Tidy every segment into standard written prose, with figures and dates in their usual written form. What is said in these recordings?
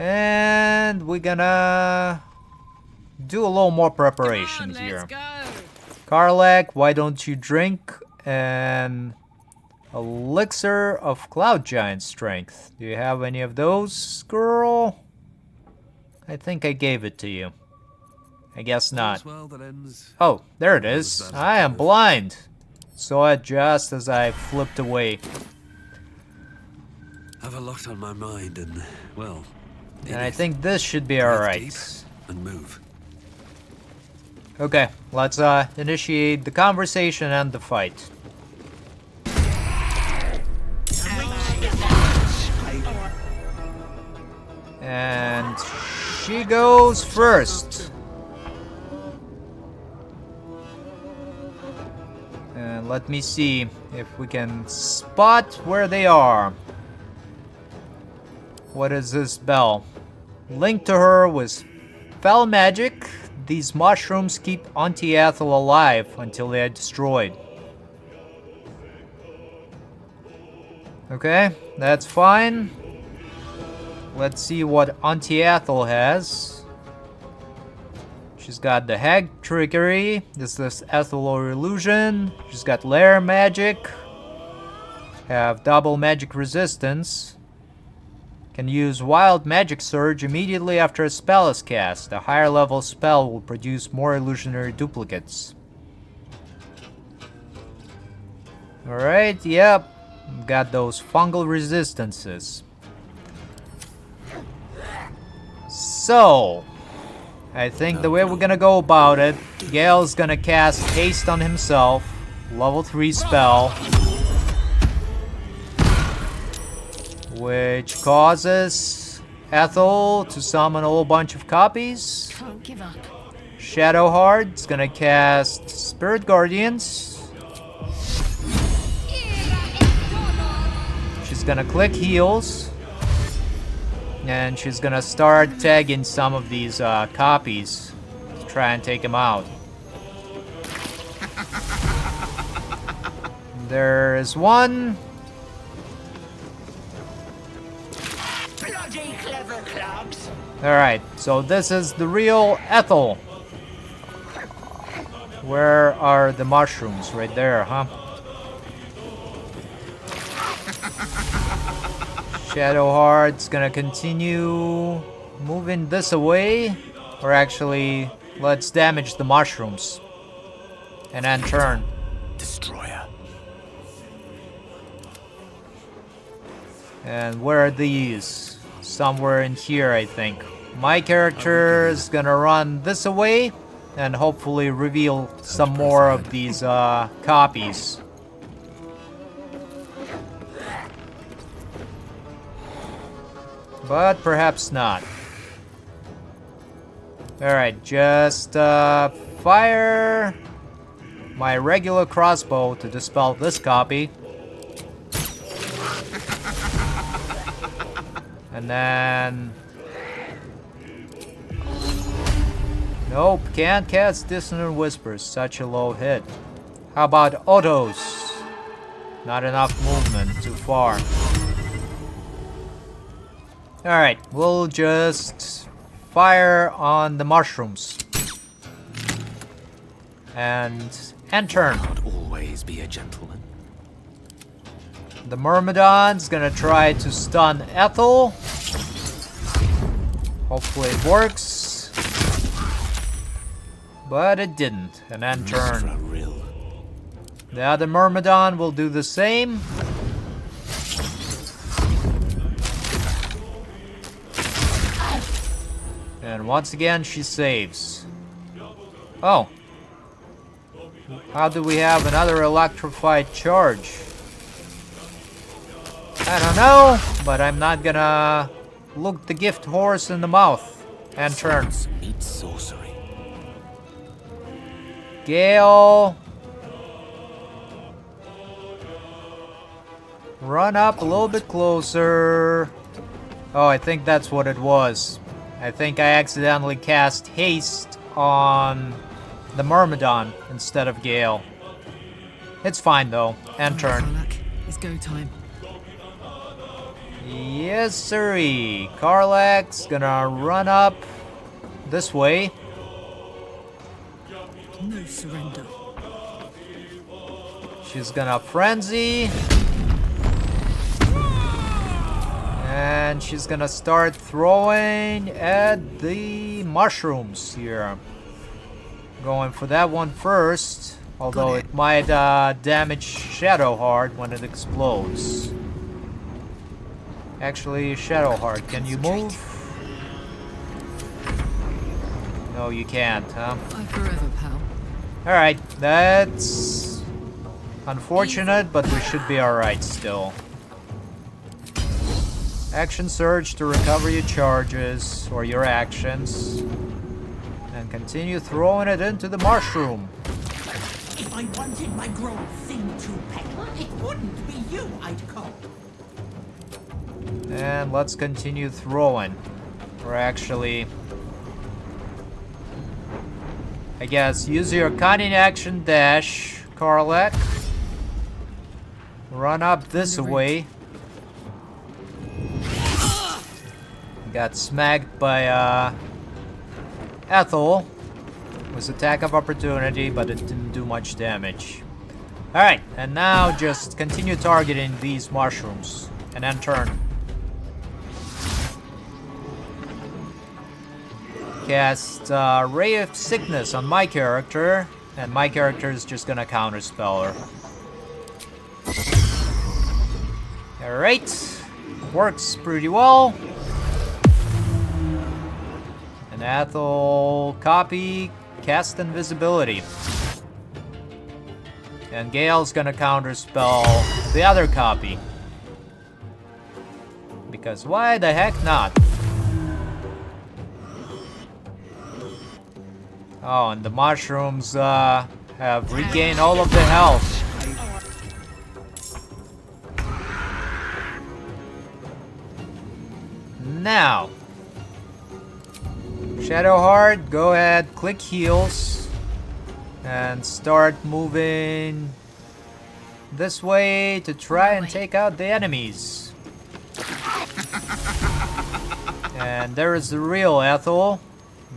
And we're gonna do a little more preparation here. Karlak, why don't you drink an elixir of Cloud Giant Strength? Do you have any of those, girl? I think I gave it to you. I guess not. Oh, there it is. I am blind. Saw it just as I flipped away. Have a lot on my mind and, well... And I think this should be alright. And move. Okay, let's initiate the conversation and the fight. And she goes first. And let me see if we can spot where they are. What is this bell? Linked to her was Fel magic. These mushrooms keep Auntie Ethel alive until they are destroyed. Okay, that's fine. Let's see what Auntie Ethel has. She's got the Hag Trickery. This is Ethel or Illusion. She's got Lair Magic. Have double magic resistance. Can use Wild Magic Surge immediately after a spell is cast. A higher level spell will produce more illusionary duplicates. Alright, yep. Got those fungal resistances. So, I think the way we're gonna go about it, Gale's gonna cast Haste on himself. Level 3 spell. Which causes Ethel to summon a whole bunch of copies. Can't give up. Shadowheart's gonna cast Spirit Guardians. She's gonna click heals. And she's gonna start tagging some of these copies to try and take them out. There is one. Bloody clever clubs. Alright, so this is the real Ethel. Where are the mushrooms? Right there, huh? Shadowheart's gonna continue moving this away. Or actually, let's damage the mushrooms. And then turn. Destroyer. And where are these? Somewhere in here, I think. My character is gonna run this away and hopefully reveal some more of these copies. But perhaps not. Alright, just fire my regular crossbow to dispel this copy. And then... Nope, can't cast Dissonant Whispers, such a low hit. How about autos? Not enough movement, too far. Alright, we'll just fire on the mushrooms. And turn. Not always be a gentleman. The Myrmidon's gonna try to stun Ethel. Hopefully it works. But it didn't. And then turn. The other Myrmidon will do the same. And once again, she saves. Oh. How do we have another electrified charge? I don't know, but I'm not gonna look the gift horse in the mouth and turn. Meet sorcery. Gale. Run up a little bit closer. Oh, I think that's what it was. I think I accidentally cast Haste on the Myrmidon instead of Gale. It's fine though. And turn. It's go time. Yes, sirree. Karlak's gonna run up this way. No surrender. She's gonna frenzy. And she's gonna start throwing at the mushrooms here. Going for that one first. Although it might damage Shadowheart when it explodes. Actually, Shadowheart, can you move? No, you can't, huh? Bye forever, pal. Alright, that's unfortunate, but we should be alright still. Action surge to recover your charges, or your actions. And continue throwing it into the mushroom. If I wanted my growth thing to peddle, it wouldn't be you I'd call. And let's continue throwing. Or actually, I guess use your cunning action dash, Karlak. Run up this way. Got smacked by Ethel. Was attack of opportunity, but it didn't do much damage. Alright, and now just continue targeting these mushrooms. And then turn. Cast Ray of Sickness on my character, and my character is just gonna counterspell her. Alright, works pretty well. And Ethel copy, cast Invisibility. And Gale's gonna counterspell the other copy. Because why the heck not? Oh, and the mushrooms have regained all of the health. Now, Shadowheart, go ahead, click heals, and start moving this way to try and take out the enemies. And there is the real Ethel.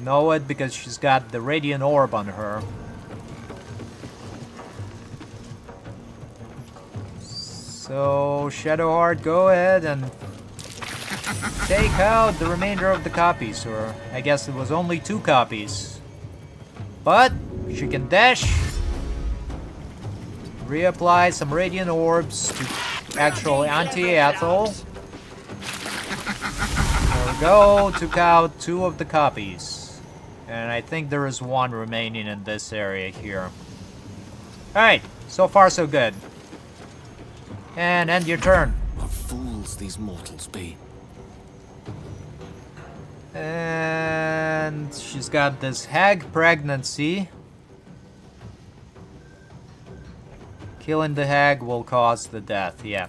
Know it because she's got the radiant orb on her. So, Shadowheart, go ahead and take out the remainder of the copies, or I guess it was only 2 copies. But she can dash, reapply some radiant orbs to actually anti-Ethel. There we go, took out 2 of the copies. And I think there is 1 remaining in this area here. Alright, so far so good. And end your turn. What fools these mortals be. And she's got this hag pregnancy. Killing the hag will cause the death, yeah.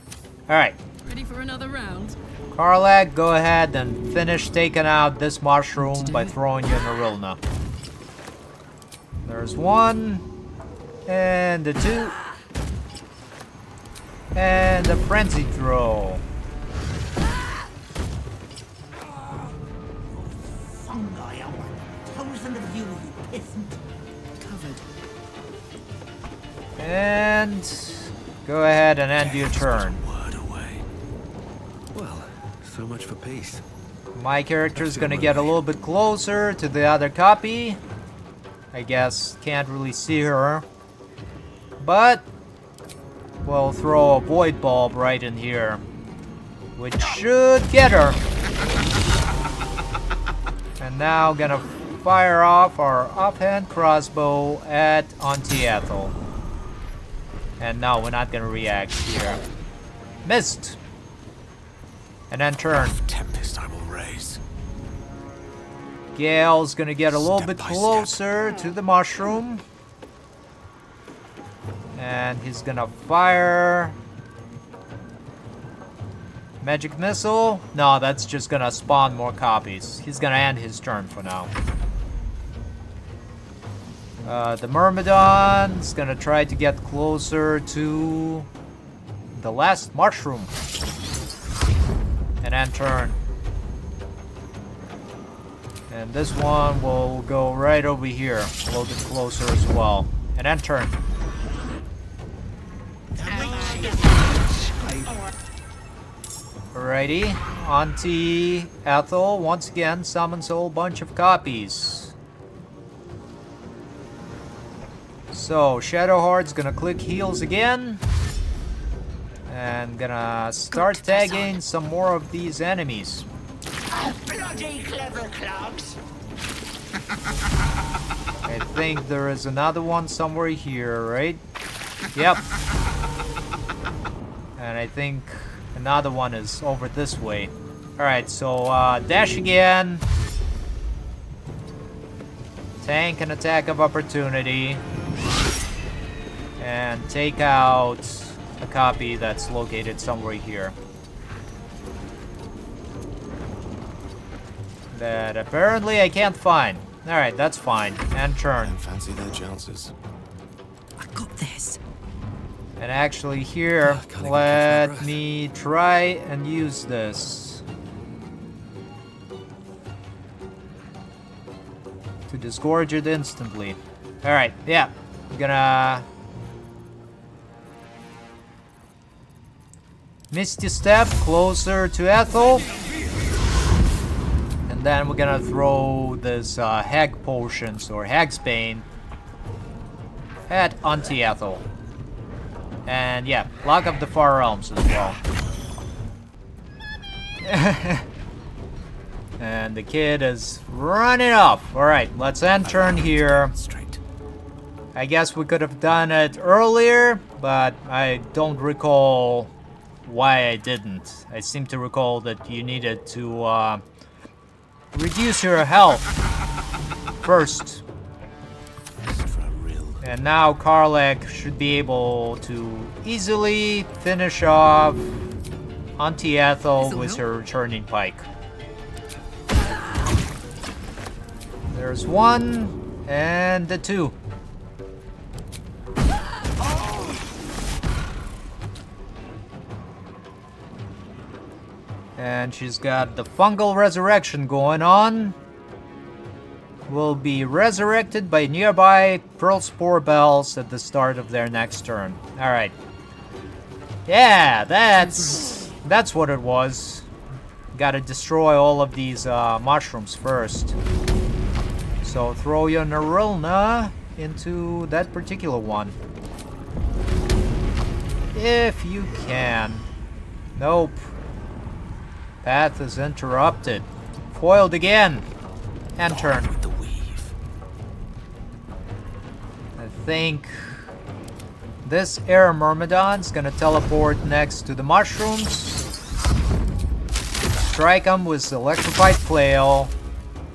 Alright. Ready for another round? Karlak, go ahead and finish taking out this mushroom by throwing you in a Rilna. There's 1. And a 2. And a frenzy throw. Fungi are 1,000 of you, you peasant. Covered. And go ahead and end your turn. Word away. Well, so much for peace. My character is gonna get a little bit closer to the other copy. I guess can't really see her. But we'll throw a void bulb right in here, which should get her. And now gonna fire off our offhand crossbow at Auntie Ethel. And no, we're not gonna react here. Missed. And then turn. Tempest I will raise. Gale's gonna get a little Step bit by closer to the mushroom. And he's gonna fire magic missile. No, that's just gonna spawn more copies. He's gonna end his turn for now. The Myrmidon's gonna try to get closer to the last mushroom. And end turn. And this one will go right over here, a little bit closer as well. And end turn. Alrighty, Auntie Ethel once again summons a whole bunch of copies. So, Shadowheart's gonna click heals again. And gonna start tagging some more of these enemies. Bloody clever clogs. I think there is another one somewhere here, right? Yep. And I think another one is over this way. Alright, so dash again. Tank an attack of opportunity. And take out a copy that's located somewhere here. That apparently I can't find. Alright, that's fine. And turn. Don't fancy their chances. I got this. And actually here, Can't even catch my let breath. me try and use this. To disgorge it instantly. Alright, yeah. I'm gonna... Misty Step closer to Ethel. And then we're gonna throw this Hag Potions or Hag's Bane at Auntie Ethel. And yeah, lock up the Far Realms as well. And the kid is running off. Alright, let's end turn here. Straight. I guess we could have done it earlier, but I don't recall why I didn't. I seem to recall that you needed to reduce your health first. Extra real. And now Karlach should be able to easily finish off Auntie Ethel with her returning pike. There's one and the two. And she's got the fungal resurrection going on. Will be resurrected by nearby Pearl Spore Bells at the start of their next turn. Alright. Yeah, that's what it was. Gotta destroy all of these mushrooms first. So throw your Narilna into that particular one. If you can. Nope. Path is interrupted. Foiled again. And turn. With the weave. I think this air Myrmidon's gonna teleport next to the mushrooms. Strike them with electrified flail.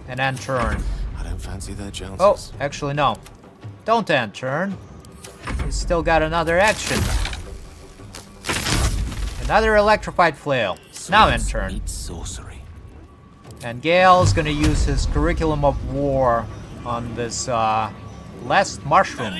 And end turn. I don't fancy their chances. Oh, actually no. Don't end turn. He's still got another action. Another electrified flail. Now end turn. Meet sorcery. And Gale's gonna use his Curriculum of War on this last mushroom.